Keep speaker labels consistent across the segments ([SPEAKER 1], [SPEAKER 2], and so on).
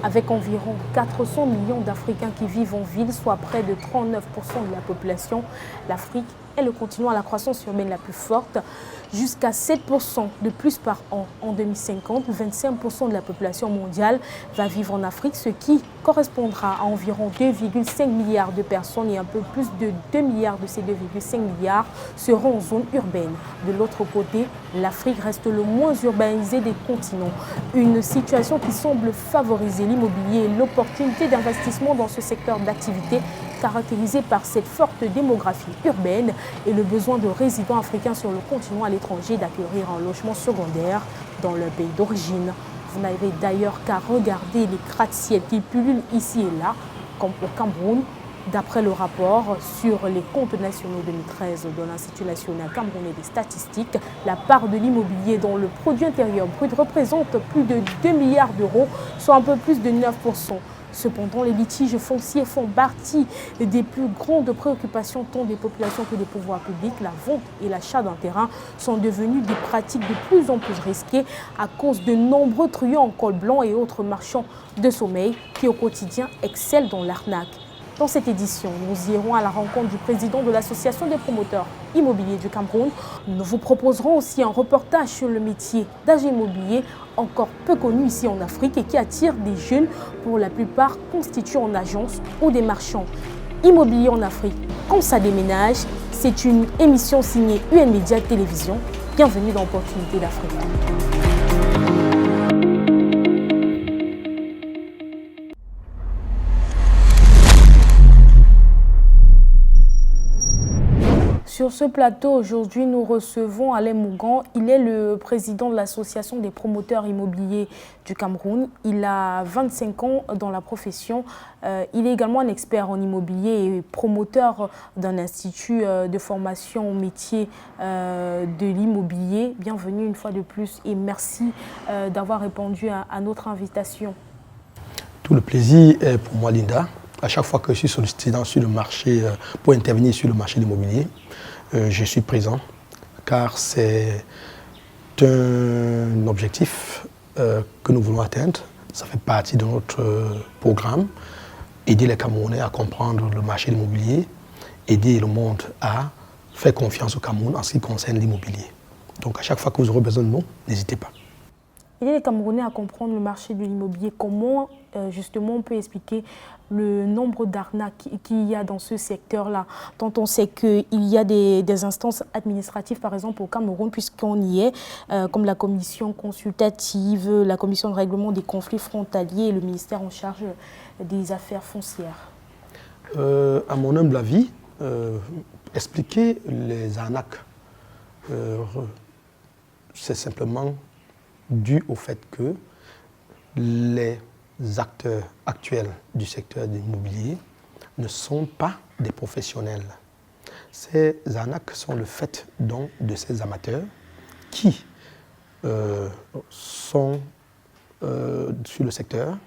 [SPEAKER 1] Avec environ 400 millions d'Africains qui vivent en ville, soit près de 39% de la population, l'Afrique est le continent à la croissance urbaine la plus forte, jusqu'à 7% de plus par an. En 2050, 25% de la population mondiale va vivre en Afrique, ce qui correspondra à environ 2,5 milliards de personnes et un peu plus de 2 milliards de ces 2,5 milliards seront en zone urbaine. De l'autre côté, l'Afrique reste le moins urbanisé des continents. Une situation qui semble favoriser l'immobilier et l'opportunité d'investissement dans ce secteur d'activité caractérisé par cette forte démographie urbaine et le besoin de résidents africains sur le continent à l'étranger d'acquérir un logement secondaire dans leur pays d'origine. Vous n'avez d'ailleurs qu'à regarder les gratte-ciel qui pullulent ici et là, comme au Cameroun. D'après le rapport sur les comptes nationaux 2013 de l'Institut national camerounais des statistiques, la part de l'immobilier dans le produit intérieur brut représente plus de 2 milliards d'euros, soit un peu plus de 9%. Cependant, les litiges fonciers font partie des plus grandes préoccupations tant des populations que des pouvoirs publics. La vente et l'achat d'un terrain sont devenus des pratiques de plus en plus risquées à cause de nombreux truands en col blanc et autres marchands de sommeil qui au quotidien excellent dans l'arnaque. Dans cette édition, nous irons à la rencontre du président de l'Association des promoteurs immobiliers du Cameroun. Nous vous proposerons aussi un reportage sur le métier d'agent immobilier, encore peu connu ici en Afrique et qui attire des jeunes, pour la plupart constitués en agence ou des marchands immobiliers en Afrique. Quand ça déménage, c'est une émission signée UN Média Télévision. Bienvenue dans Opportunité d'Afrique. Sur ce plateau, aujourd'hui, nous recevons Alain Mougan. Il est le président de l'Association des promoteurs immobiliers du Cameroun. Il a 25 ans dans la profession. Il est également un expert en immobilier et promoteur d'un institut de formation au métier de l'immobilier. Bienvenue une fois de plus et merci d'avoir répondu à notre invitation.
[SPEAKER 2] Tout le plaisir est pour moi, Linda. À chaque fois que je suis sollicité sur le marché, pour intervenir sur le marché de l'immobilier, je suis présent car c'est un objectif que nous voulons atteindre. Ça fait partie de notre programme, aider les Camerounais à comprendre le marché de l'immobilier, aider le monde à faire confiance au Cameroun en ce qui concerne l'immobilier. Donc à chaque fois que vous aurez besoin de nous, n'hésitez pas.
[SPEAKER 1] Aider les Camerounais à comprendre le marché de l'immobilier, comment justement on peut expliquer le nombre d'arnaques qu'il y a dans ce secteur-là, tant on sait qu'il y a des instances administratives, par exemple au Cameroun, puisqu'on y est, comme la commission consultative, la commission de règlement des conflits frontaliers et le ministère en charge des affaires foncières.
[SPEAKER 2] À mon humble avis, expliquer les arnaques, c'est simplement dû au fait que les acteurs actuels du secteur de l'immobilier ne sont pas des professionnels. Ces arnaques sont le fait donc de ces amateurs qui sont sur le secteur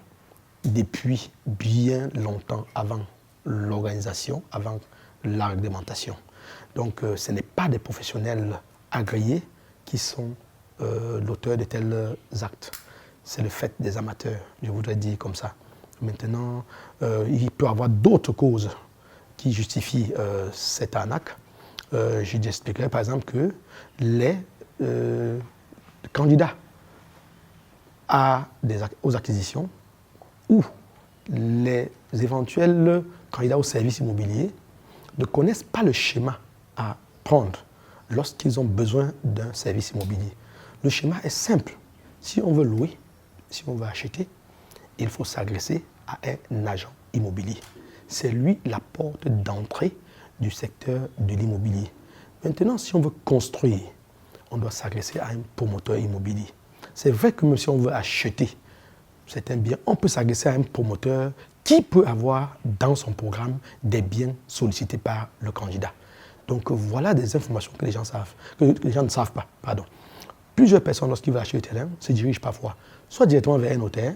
[SPEAKER 2] depuis bien longtemps avant l'organisation, avant la réglementation. Donc ce n'est pas des professionnels agréés qui sont l'auteur de tels actes. C'est le fait des amateurs, je voudrais dire comme ça. Maintenant, il peut y avoir d'autres causes qui justifient cette arnaque. Je t'expliquerai par exemple que les candidats aux acquisitions ou les éventuels candidats aux services immobiliers ne connaissent pas le schéma à prendre lorsqu'ils ont besoin d'un service immobilier. Le schéma est simple. Si on veut louer, si on veut acheter, il faut s'adresser à un agent immobilier. C'est lui la porte d'entrée du secteur de l'immobilier. Maintenant, si on veut construire, on doit s'adresser à un promoteur immobilier. C'est vrai que même si on veut acheter certains biens, on peut s'adresser à un promoteur qui peut avoir dans son programme des biens sollicités par le candidat. Donc voilà des informations que les gens savent, que les gens ne savent pas. Pardon. Plusieurs personnes, lorsqu'ils veulent acheter le terrain, se dirigent parfois soit directement vers un notaire,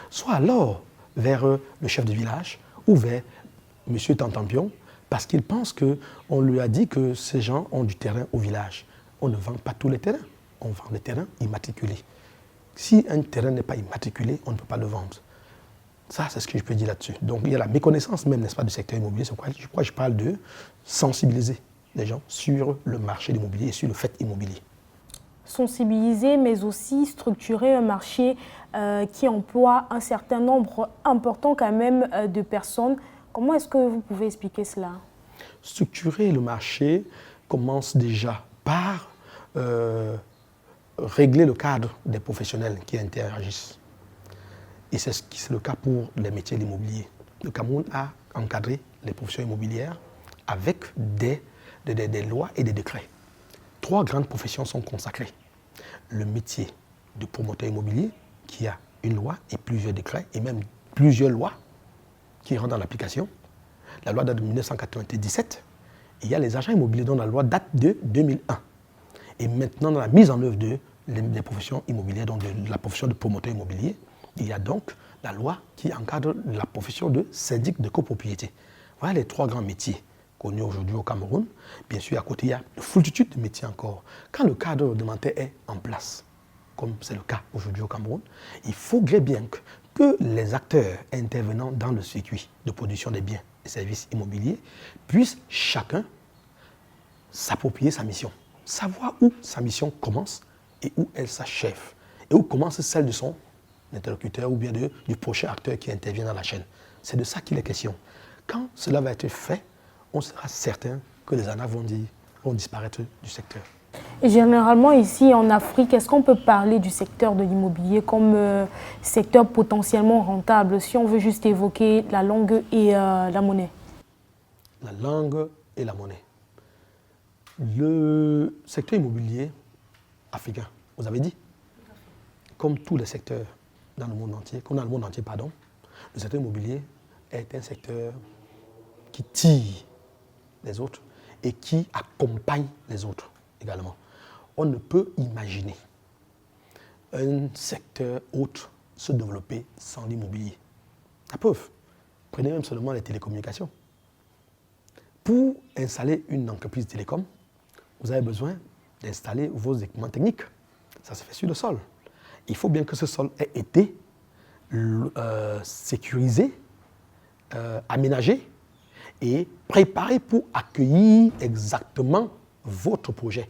[SPEAKER 2] soit alors vers le chef de village ou vers M. Tantampion, parce qu'ils pensent qu'on lui a dit que ces gens ont du terrain au village. On ne vend pas tous les terrains, on vend les terrains immatriculés. Si un terrain n'est pas immatriculé, on ne peut pas le vendre. Ça, c'est ce que je peux dire là-dessus. Donc, il y a la méconnaissance même, n'est-ce pas, du secteur immobilier. C'est pourquoi je parle de sensibiliser les gens sur le marché de l'immobilier et sur le fait immobilier.
[SPEAKER 1] Sensibiliser, mais aussi structurer un marché qui emploie un certain nombre important quand même de personnes. Comment est-ce que vous pouvez expliquer cela?
[SPEAKER 2] Structurer le marché commence déjà par régler le cadre des professionnels qui interagissent. Et c'est le cas pour les métiers de l'immobilier. Le Cameroun a encadré les professions immobilières avec des lois et des décrets. 3 grandes professions sont consacrées. Le métier de promoteur immobilier, qui a une loi et plusieurs décrets, et même plusieurs lois qui rentrent dans l'application. La loi date de 1997. Il y a les agents immobiliers dont la loi date de 2001. Et maintenant, dans la mise en œuvre des professions immobilières, donc de la profession de promoteur immobilier, il y a donc la loi qui encadre la profession de syndic de copropriété. Voilà les 3 grands métiers connus aujourd'hui au Cameroun. Bien sûr, à côté, il y a une foultitude de métiers encore. Quand le cadre réglementaire est en place, comme c'est le cas aujourd'hui au Cameroun, il faudrait bien que les acteurs intervenant dans le circuit de production des biens et services immobiliers puissent chacun s'approprier sa mission, savoir où sa mission commence et où elle s'achève, et où commence celle de son interlocuteur ou bien du prochain acteur qui intervient dans la chaîne. C'est de ça qu'il est question. Quand cela va être fait, on sera certain que les arnaques vont disparaître du secteur.
[SPEAKER 1] Et généralement, ici en Afrique, est-ce qu'on peut parler du secteur de l'immobilier comme secteur potentiellement rentable si on veut juste évoquer la langue et la monnaie?
[SPEAKER 2] La langue et la monnaie. Le secteur immobilier africain, vous avez dit, comme tous les secteurs dans le monde entier, le secteur immobilier est un secteur qui tire les autres et qui accompagne les autres également. On ne peut imaginer un secteur autre se développer sans l'immobilier. La preuve, prenez même seulement les télécommunications. Pour installer une entreprise télécom, vous avez besoin d'installer vos équipements techniques. Ça se fait sur le sol. Il faut bien que ce sol ait été sécurisé, aménagé et préparé pour accueillir exactement votre projet.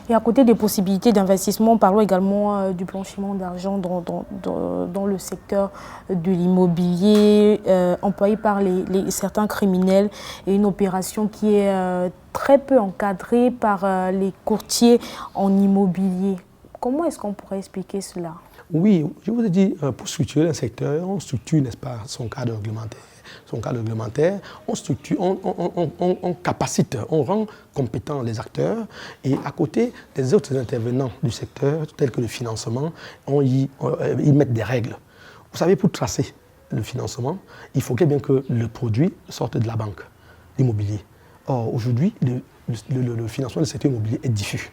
[SPEAKER 1] Et à côté des possibilités d'investissement, parlons également du blanchiment d'argent dans le secteur de l'immobilier employé par certains criminels et une opération qui est très peu encadrée par les courtiers en immobilier. Comment est-ce qu'on pourrait expliquer cela?
[SPEAKER 2] Oui, je vous ai dit, pour structurer un secteur, on structure, n'est-ce pas, son cadre réglementaire, on structure, on capacite, on rend compétents les acteurs et à côté, les autres intervenants du secteur, tels que le financement, ils mettent des règles. Vous savez, pour tracer le financement, il faudrait bien que le produit sorte de la banque, l'immobilier. Or, aujourd'hui, le financement du secteur immobilier est diffus.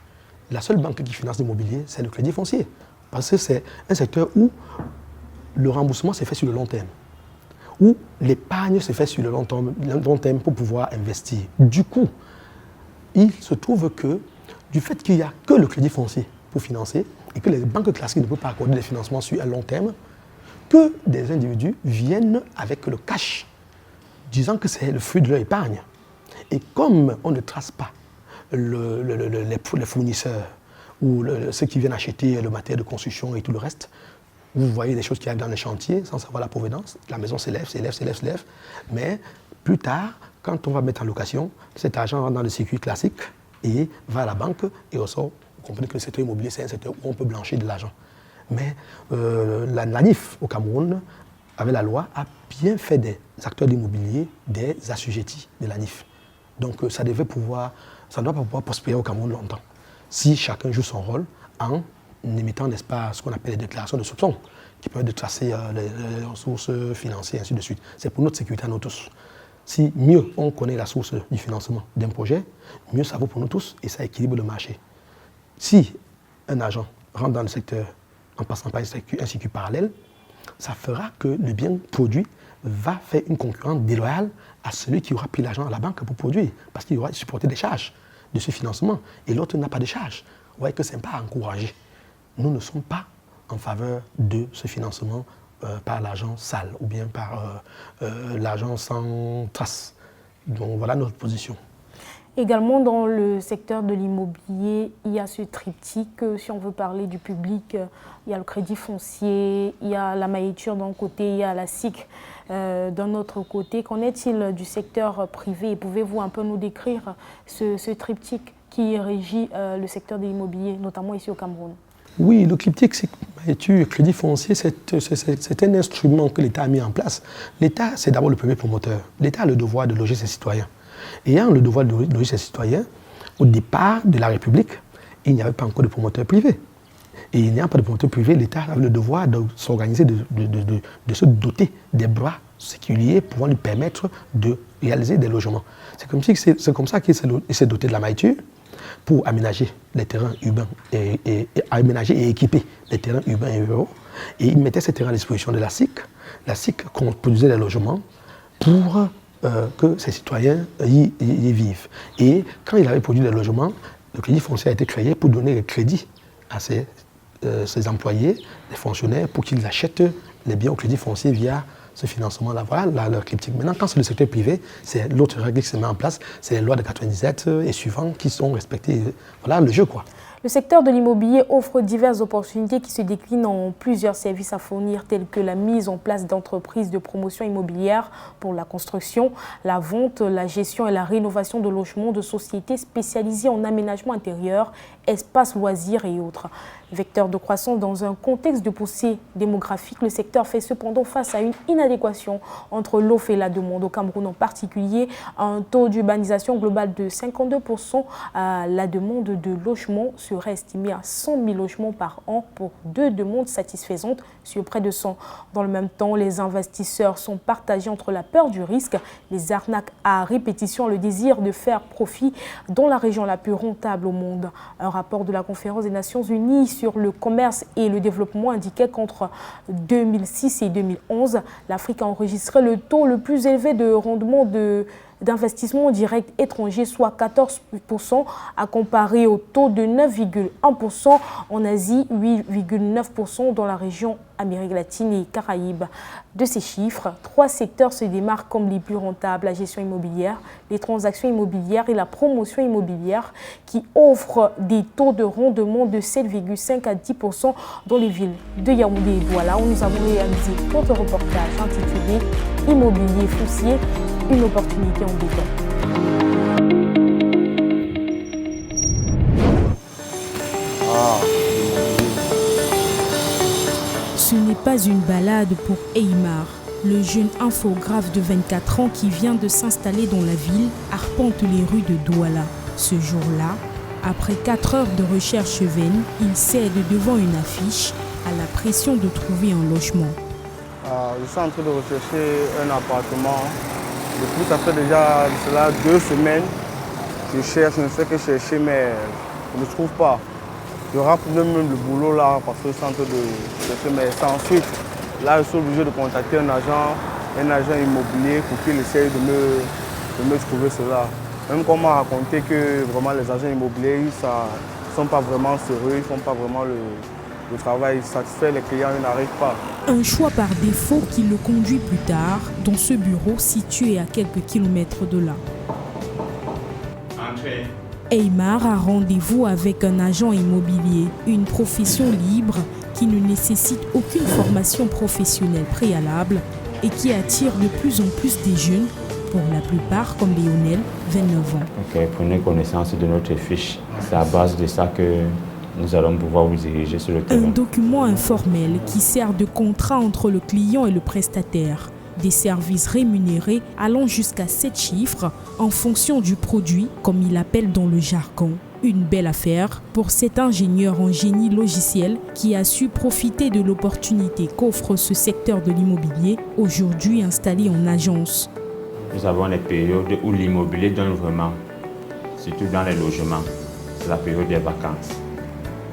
[SPEAKER 2] La seule banque qui finance l'immobilier, c'est le crédit foncier. Parce que c'est un secteur où le remboursement s'est fait sur le long terme, où l'épargne se fait sur le long terme pour pouvoir investir. Du coup, il se trouve que du fait qu'il n'y a que le crédit foncier pour financer et que les banques classiques ne peuvent pas accorder des financements sur un long terme, que des individus viennent avec le cash, disant que c'est le fruit de leur épargne. Et comme on ne trace pas les fournisseurs ou ceux qui viennent acheter le matériel de construction et tout le reste, vous voyez des choses qui arrivent dans les chantiers sans savoir la provenance. La maison s'élève, mais plus tard, quand on va mettre en location, cet argent rentre dans le circuit classique et va à la banque et ressort. Vous comprenez que le secteur immobilier, c'est un secteur où on peut blanchir de l'argent. Mais la NIF au Cameroun, avec la loi, a bien fait des acteurs d'immobilier des assujettis de la NIF. Donc ça doit pas pouvoir prospérer au Cameroun longtemps. Si chacun joue son rôle en émettant, n'est-ce pas, ce qu'on appelle les déclarations de soupçon, qui permettent de tracer les ressources financières, et ainsi de suite. C'est pour notre sécurité à nous tous. Si mieux on connaît la source du financement d'un projet, mieux ça vaut pour nous tous et ça équilibre le marché. Si un agent rentre dans le secteur en passant par un circuit parallèle, ça fera que le bien produit va faire une concurrence déloyale à celui qui aura pris l'argent à la banque pour produire, parce qu'il aura supporté des charges de ce financement et l'autre n'a pas de charge. Vous voyez que ce n'est pas à encourager. Nous ne sommes pas en faveur de ce financement par l'argent sale ou bien par l'argent sans trace. Donc voilà notre position.
[SPEAKER 1] Également dans le secteur de l'immobilier, il y a ce triptyque, si on veut parler du public, il y a le crédit foncier, il y a la maïture d'un côté, il y a la SIC d'un autre côté. Qu'en est-il du secteur privé? Pouvez-vous un peu nous décrire ce triptyque qui régit le secteur de l'immobilier, notamment ici au Cameroun?
[SPEAKER 2] Oui, le triptyque, c'est maïture, crédit foncier, c'est un instrument que l'État a mis en place. L'État, c'est d'abord le premier promoteur. L'État a le devoir de loger ses citoyens. Ayant le devoir de loger ses citoyens, au départ de la République, il n'y avait pas encore de promoteur privé. Et il n'y a pas de promoteur privé, l'État avait le devoir de s'organiser, de se doter des bras séculiers pouvant lui permettre de réaliser des logements. C'est comme ça qu'il s'est doté de la maïture pour aménager les terrains urbains aménager et équiper les terrains urbains et ruraux. Et il mettait ces terrains à disposition de la SIC. La SIC produisait des logements pour que ses citoyens y vivent. Et quand il avait produit des logements, le crédit foncier a été créé pour donner le crédit à ses employés, les fonctionnaires, pour qu'ils achètent les biens au crédit foncier via ce financement-là. Voilà leur triptyque. Maintenant, quand c'est le secteur privé, c'est l'autre règle qui se met en place, c'est les lois de 97 et suivants qui sont respectées. Voilà le jeu, quoi.
[SPEAKER 1] Le secteur de l'immobilier offre diverses opportunités qui se déclinent en plusieurs services à fournir, tels que la mise en place d'entreprises de promotion immobilière pour la construction, la vente, la gestion et la rénovation de logements de sociétés spécialisées en aménagement intérieur, espaces loisirs et autres. Vecteur de croissance dans un contexte de poussée démographique, le secteur fait cependant face à une inadéquation entre l'offre et la demande. Au Cameroun en particulier, un taux d'urbanisation global de 52%, la demande de logements serait estimée à 100 000 logements par an pour 2 demandes satisfaisantes sur près de 100. Dans le même temps, les investisseurs sont partagés entre la peur du risque, les arnaques à répétition, le désir de faire profit dans la région la plus rentable au monde. Un rapport de la Conférence des Nations Unies sur le commerce et le développement indiquait qu'entre 2006 et 2011, l'Afrique a enregistré le taux le plus élevé de rendement d'investissement direct étranger, soit 14%, à comparer au taux de 9,1% en Asie, 8,9% dans la région Amérique latine et Caraïbes. De ces chiffres, 3 secteurs se démarquent comme les plus rentables: la gestion immobilière, les transactions immobilières et la promotion immobilière, qui offrent des taux de rendement de 7,5 à 10% dans les villes de Yaoundé et Douala, où nous avons réalisé notre reportage intitulé « Immobilier foncier, une opportunité en béton ».
[SPEAKER 3] Ce n'est pas une balade pour Eymar. Le jeune infographe de 24 ans qui vient de s'installer dans la ville arpente les rues de Douala. Ce jour-là, après 4 heures de recherche vaine, il cède devant une affiche à la pression de trouver un logement.
[SPEAKER 4] Je suis en train de rechercher un appartement. Depuis, ça fait déjà cela 2 semaines. Je cherche, je ne fais que chercher, mais je ne trouve pas. Je rate même le boulot là parce que je suis en train de chercher, mais sans suite. Là, je suis obligé de contacter un agent immobilier pour qu'il essaye de me trouver cela. Même qu'on m'a raconté que vraiment les agents immobiliers, ils ne sont pas vraiment sérieux, ils ne font pas vraiment le travail satisfait, les clients n'arrivent pas.
[SPEAKER 3] Un choix par défaut qui le conduit plus tard dans ce bureau situé à quelques kilomètres de là.
[SPEAKER 4] Entrez.
[SPEAKER 3] Eymar a rendez-vous avec un agent immobilier, une profession libre qui ne nécessite aucune formation professionnelle préalable et qui attire de plus en plus des jeunes, pour la plupart comme Lionel, 29 ans.
[SPEAKER 5] Ok, prenez connaissance de notre fiche. C'est à base de ça que nous allons pouvoir vous diriger sur le terrain.
[SPEAKER 3] Un document informel qui sert de contrat entre le client et le prestataire. Des services rémunérés allant jusqu'à 7 chiffres en fonction du produit, comme il appelle dans le jargon. Une belle affaire pour cet ingénieur en génie logiciel qui a su profiter de l'opportunité qu'offre ce secteur de l'immobilier, aujourd'hui installé en agence.
[SPEAKER 5] Nous avons les périodes où l'immobilier donne vraiment, surtout dans les logements. C'est la période des vacances.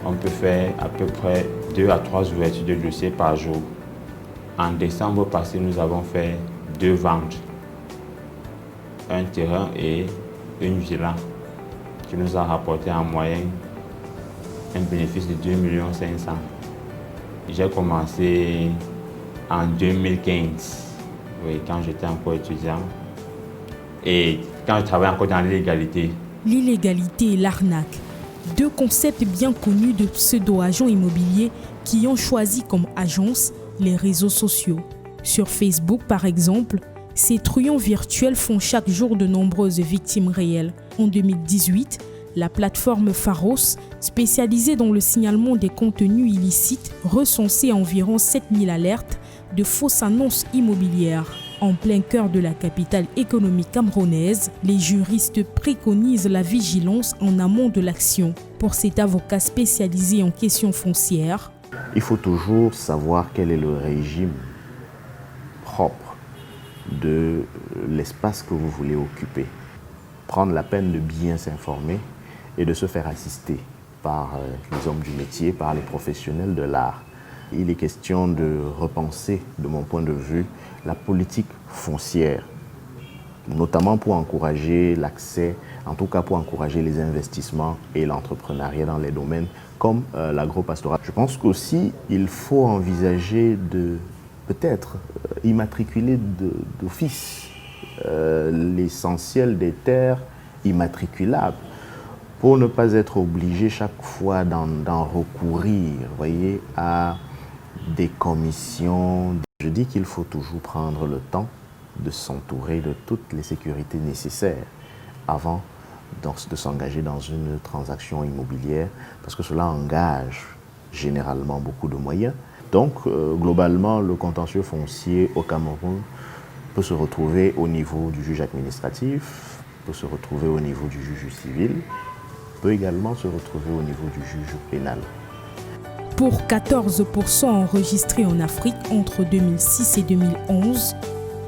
[SPEAKER 5] On peut faire à peu près 2 à 3 ouvertures de dossiers par jour. En décembre passé, nous avons fait 2 ventes, un terrain et une villa, qui nous a rapporté en moyenne un bénéfice de 2 500 000. J'ai commencé en 2015, oui, quand j'étais encore étudiant. Et quand je travaillais encore dans l'illégalité.
[SPEAKER 3] L'illégalité et l'arnaque, deux concepts bien connus de pseudo-agents immobiliers qui ont choisi comme agence les réseaux sociaux. Sur Facebook, par exemple, ces truands virtuels font chaque jour de nombreuses victimes réelles. En 2018, la plateforme Pharos, spécialisée dans le signalement des contenus illicites, recensait environ 7000 alertes de fausses annonces immobilières. En plein cœur de la capitale économique camerounaise, les juristes préconisent la vigilance en amont de l'action. Pour cet avocat spécialisé en questions foncières,
[SPEAKER 6] il faut toujours savoir quel est le régime propre de l'espace que vous voulez occuper. Prendre la peine de bien s'informer et de se faire assister par les hommes du métier, par les professionnels de l'art. Il est question de repenser, de mon point de vue, la politique foncière, notamment pour encourager l'accès, en tout cas pour encourager les investissements et l'entrepreneuriat dans les domaines comme l'agropastoral. Je pense qu'aussi, il faut envisager de peut-être immatriculer d'office l'essentiel des terres immatriculables pour ne pas être obligé chaque fois d'en recourir, voyez, à des commissions. Je dis qu'il faut toujours prendre le temps de s'entourer de toutes les sécurités nécessaires avant de s'engager dans une transaction immobilière, parce que cela engage généralement beaucoup de moyens. Donc, globalement, le contentieux foncier au Cameroun peut se retrouver au niveau du juge administratif, peut se retrouver au niveau du juge civil, peut également se retrouver au niveau du juge pénal.
[SPEAKER 3] Pour 14% enregistrés en Afrique entre 2006 et 2011,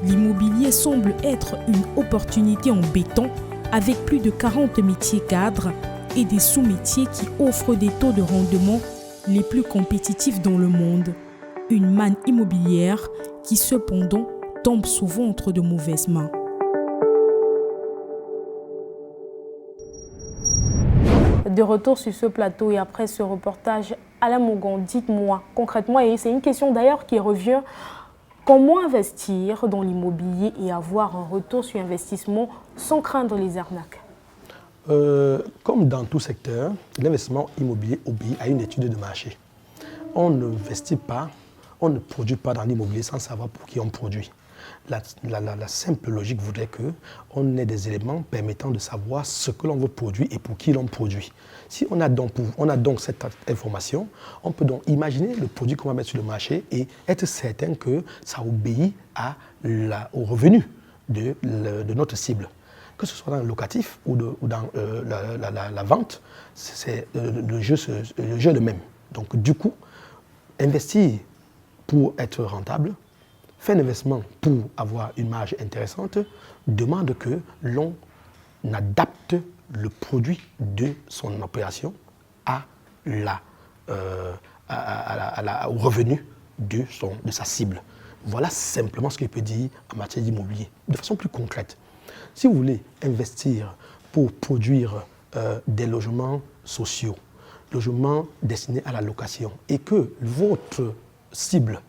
[SPEAKER 3] l'immobilier semble être une opportunité en béton avec plus de 40 métiers cadres et des sous-métiers qui offrent des taux de rendement les plus compétitifs dans le monde. Une manne immobilière qui cependant tombe souvent entre de mauvaises mains.
[SPEAKER 1] De retour sur ce plateau et après ce reportage, Alain Mougon, dites-moi concrètement, et c'est une question d'ailleurs qui revient, comment investir dans l'immobilier et avoir un retour sur investissement sans craindre les arnaques?
[SPEAKER 2] Comme dans tout secteur, l'investissement immobilier obéit à une étude de marché. On n'investit pas, on ne produit pas dans l'immobilier sans savoir pour qui on produit. La simple logique voudrait qu'on ait des éléments permettant de savoir ce que l'on veut produire et pour qui l'on produit. Si on a donc cette information, on peut donc imaginer le produit qu'on va mettre sur le marché et être certain que ça obéit au revenu de notre cible. Que ce soit dans le locatif ou dans la vente, le jeu est le même. Donc du coup, investir pour être rentable, faire un investissement pour avoir une marge intéressante, demande que l'on adapte le produit de son opération au revenu de sa cible. Voilà simplement ce qu'il peut dire en matière d'immobilier. De façon plus concrète, si vous voulez investir pour produire des logements sociaux, logements destinés à la location, et que votre cible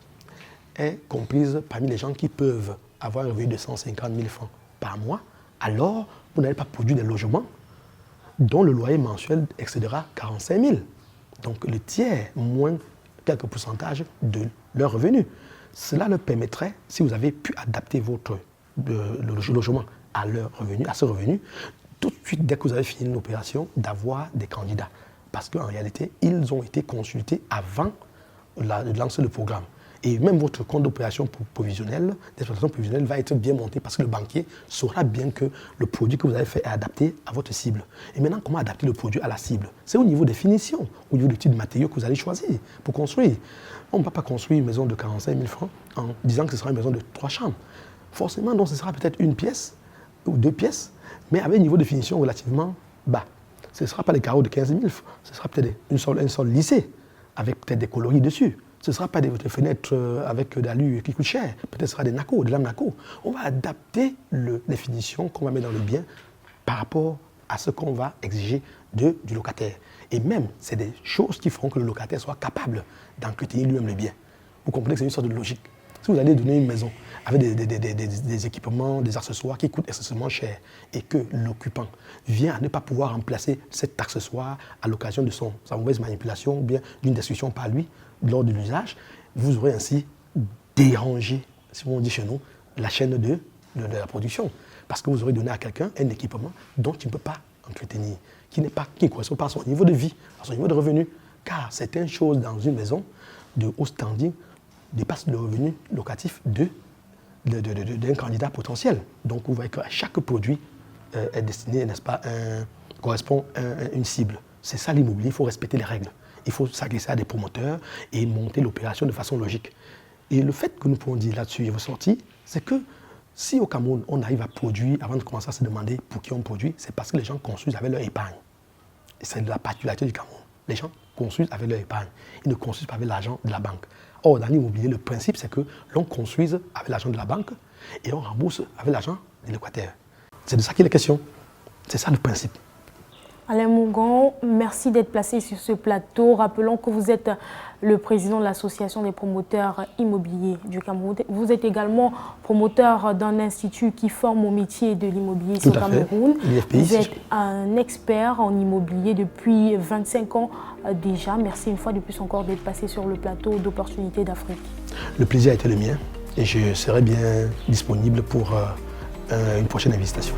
[SPEAKER 2] est comprise parmi les gens qui peuvent avoir un revenu de 150 000 francs par mois, alors vous n'allez pas produire des logements dont le loyer mensuel excédera 45 000. Donc le tiers moins quelques pourcentages de leur revenu. Cela leur permettrait, si vous avez pu adapter votre logement à ce revenu, tout de suite, dès que vous avez fini l'opération, d'avoir des candidats. Parce qu'en réalité, ils ont été consultés avant de lancer le programme. Et même votre compte d'opération provisionnelle, d'exploitation provisionnelle va être bien monté parce que le banquier saura bien que le produit que vous avez fait est adapté à votre cible. Et maintenant, comment adapter le produit à la cible? C'est au niveau des finitions, au niveau du type de matériaux que vous allez choisir pour construire. On ne va pas construire une maison de 45 000 francs en disant que ce sera une maison de 3 chambres. Forcément, donc, ce sera peut-être une pièce ou 2 pièces, mais avec un niveau de finition relativement bas. Ce ne sera pas des carreaux de 15 000 francs, ce sera peut-être un sol lissé, avec peut-être des coloris dessus. Ce ne sera pas des fenêtres avec des allures qui coûtent cher. Peut-être ce sera des nacos, des lames nacos. On va adapter les finitions qu'on va mettre dans le bien par rapport à ce qu'on va exiger du locataire. Et même, c'est des choses qui feront que le locataire soit capable d'entretenir lui-même le bien. Vous comprenez que c'est une sorte de logique. Si vous allez donner une maison avec des équipements, des accessoires qui coûtent excessivement cher et que l'occupant vient à ne pas pouvoir remplacer cet accessoire à l'occasion de sa mauvaise manipulation ou bien d'une destruction par lui lors de l'usage, vous aurez ainsi dérangé, si on dit chez nous, la chaîne de la production. Parce que vous aurez donné à quelqu'un un équipement dont il ne peut pas entretenir, qui ne correspond pas à son niveau de vie, à son niveau de revenu. Car certaines choses dans une maison de haut standing dépassent le revenu locatif d'un candidat potentiel. Donc vous voyez que chaque produit est destiné, n'est-ce pas, correspond à une cible. C'est ça l'immobilier, il faut respecter les règles. Il faut s'agresser à des promoteurs et monter l'opération de façon logique. Et le fait que nous pouvons dire là-dessus et ressortir, c'est que si au Cameroun, on arrive à produire, avant de commencer à se demander pour qui on produit, c'est parce que les gens construisent avec leur épargne. Et c'est la particularité du Cameroun. Les gens construisent avec leur épargne. Ils ne construisent pas avec l'argent de la banque. Or, dans l'immobilier, le principe, c'est que l'on construise avec l'argent de la banque et on rembourse avec l'argent de locataire. C'est de ça qu'il est question. C'est ça le principe.
[SPEAKER 1] Alain Mougon, merci d'être placé sur ce plateau. Rappelons que vous êtes le président de l'Association des promoteurs immobiliers du Cameroun. Vous êtes également promoteur d'un institut qui forme au métier de l'immobilier au Cameroun. Vous êtes un expert en immobilier depuis 25 ans déjà. Merci une fois de plus encore d'être passé sur le plateau d'Opportunités d'Afrique. Le plaisir a été le mien et je serai bien disponible pour une prochaine invitation.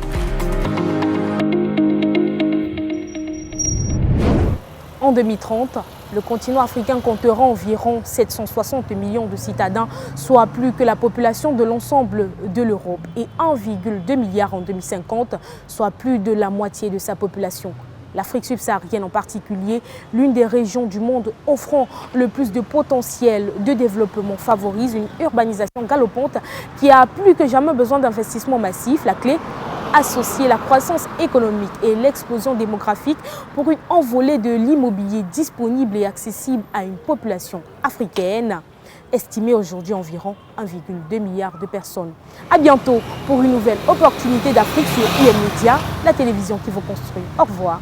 [SPEAKER 1] En 2030, le continent africain comptera environ 760 millions de citadins, soit plus que la population de l'ensemble de l'Europe, et 1,2 milliard en 2050, soit plus de la moitié de sa population. L'Afrique subsaharienne en particulier, l'une des régions du monde offrant le plus de potentiel de développement, favorise une urbanisation galopante qui a plus que jamais besoin d'investissements massifs. La clé, associer la croissance économique et l'explosion démographique pour une envolée de l'immobilier disponible et accessible à une population africaine estimée aujourd'hui environ 1,2 milliard de personnes. À bientôt pour une nouvelle opportunité d'Afrique sur IM Media, la télévision qui vous construit. Au revoir.